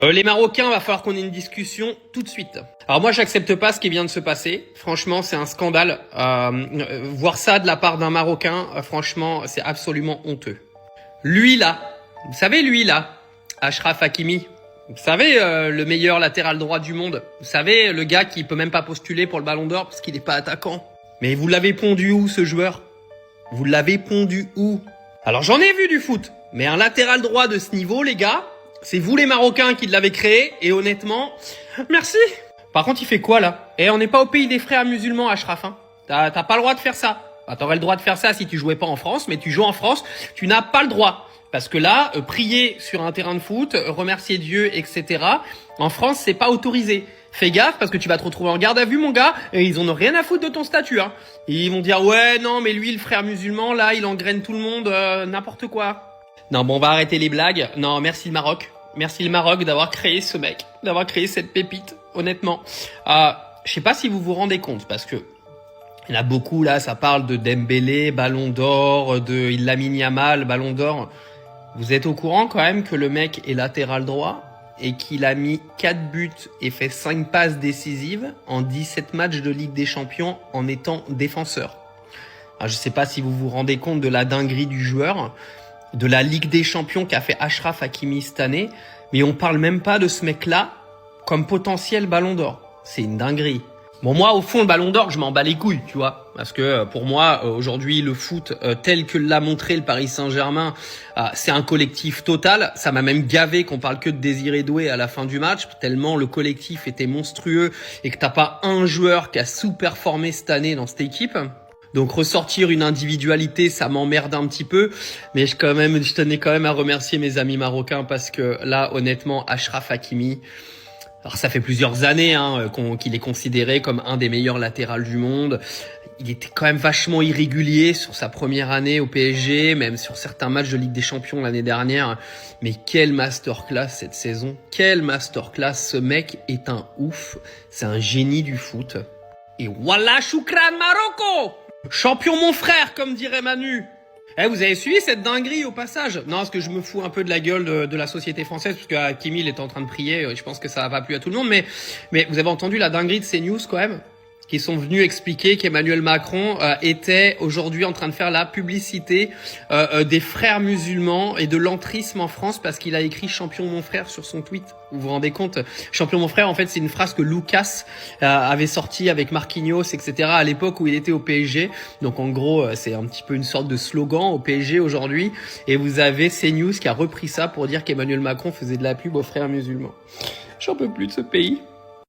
Les Marocains, va falloir qu'on ait une discussion tout de suite. Alors moi, j'accepte pas ce qui vient de se passer. Franchement, c'est un scandale. Voir ça de la part d'un Marocain, franchement, c'est absolument honteux. Lui là, vous savez lui là, Achraf Hakimi, vous savez le meilleur latéral droit du monde. Vous savez le gars qui peut même pas postuler pour le Ballon d'Or parce qu'il n'est pas attaquant. Mais vous l'avez pondu où ce joueur? Vous l'avez pondu où? Alors j'en ai vu du foot, mais un latéral droit de ce niveau, les gars, c'est vous les Marocains qui l'avez créé, et honnêtement, merci. Par contre, il fait quoi là? On n'est pas au pays des frères musulmans, Achraf, hein. T'as pas le droit de faire ça. Bah, t'aurais le droit de faire ça si tu jouais pas en France, mais tu joues en France, tu n'as pas le droit. Parce que là, prier sur un terrain de foot, remercier Dieu, etc. En France, c'est pas autorisé. Fais gaffe parce que tu vas te retrouver en garde à vue, mon gars, et ils en ont rien à foutre de ton statut, hein. Ils vont dire, ouais, non, mais lui, le frère musulman, là, il engraine tout le monde, n'importe quoi. Non, bon, on va arrêter les blagues. Non, merci le Maroc. Merci le Maroc d'avoir créé ce mec, d'avoir créé cette pépite, honnêtement. Je sais pas si vous vous rendez compte, parce que il y en a beaucoup, là, ça parle de Dembélé, Ballon d'Or, de Lamine Yamal, Ballon d'Or. Vous êtes au courant quand même que le mec est latéral droit et qu'il a mis 4 buts et fait 5 passes décisives en 17 matchs de Ligue des Champions en étant défenseur. Alors, je sais pas si vous vous rendez compte de la dinguerie du joueur, de la Ligue des Champions qu'a fait Achraf Hakimi cette année, mais on parle même pas de ce mec-là comme potentiel Ballon d'Or. C'est une dinguerie. Bon, moi, au fond, le Ballon d'Or, je m'en bats les couilles, tu vois. Parce que pour moi, aujourd'hui, le foot, tel que l'a montré le Paris Saint-Germain, c'est un collectif total. Ça m'a même gavé qu'on parle que de Désiré Doué à la fin du match, tellement le collectif était monstrueux et que t'as pas un joueur qui a sous-performé cette année dans cette équipe. Donc ressortir une individualité, ça m'emmerde un petit peu, mais je tenais quand même à remercier mes amis marocains parce que là, honnêtement, Achraf Hakimi, alors ça fait plusieurs années qu'il est considéré comme un des meilleurs latérals du monde. Il était quand même vachement irrégulier sur sa première année au PSG, même sur certains matchs de Ligue des Champions l'année dernière. Mais quelle masterclass cette saison, quelle masterclass, ce mec est un ouf, c'est un génie du foot. Et voilà, choukran Marocco! Champion mon frère, comme dirait Manu. Vous avez suivi cette dinguerie au passage? Non, parce que je me fous un peu de la gueule de la société française, parce que Hakimi, il est en train de prier, je pense que ça va pas plu à tout le monde, mais vous avez entendu la dinguerie de CNews quand même? Qui sont venus expliquer qu'Emmanuel Macron était aujourd'hui en train de faire la publicité des frères musulmans et de l'entrisme en France parce qu'il a écrit « Champion mon frère » sur son tweet. Vous vous rendez compte? « Champion mon frère », en fait, c'est une phrase que Lucas avait sortie avec Marquinhos, etc. à l'époque où il était au PSG. Donc en gros, c'est un petit peu une sorte de slogan au PSG aujourd'hui. Et vous avez CNews qui a repris ça pour dire qu'Emmanuel Macron faisait de la pub aux frères musulmans. J'en peux plus de ce pays.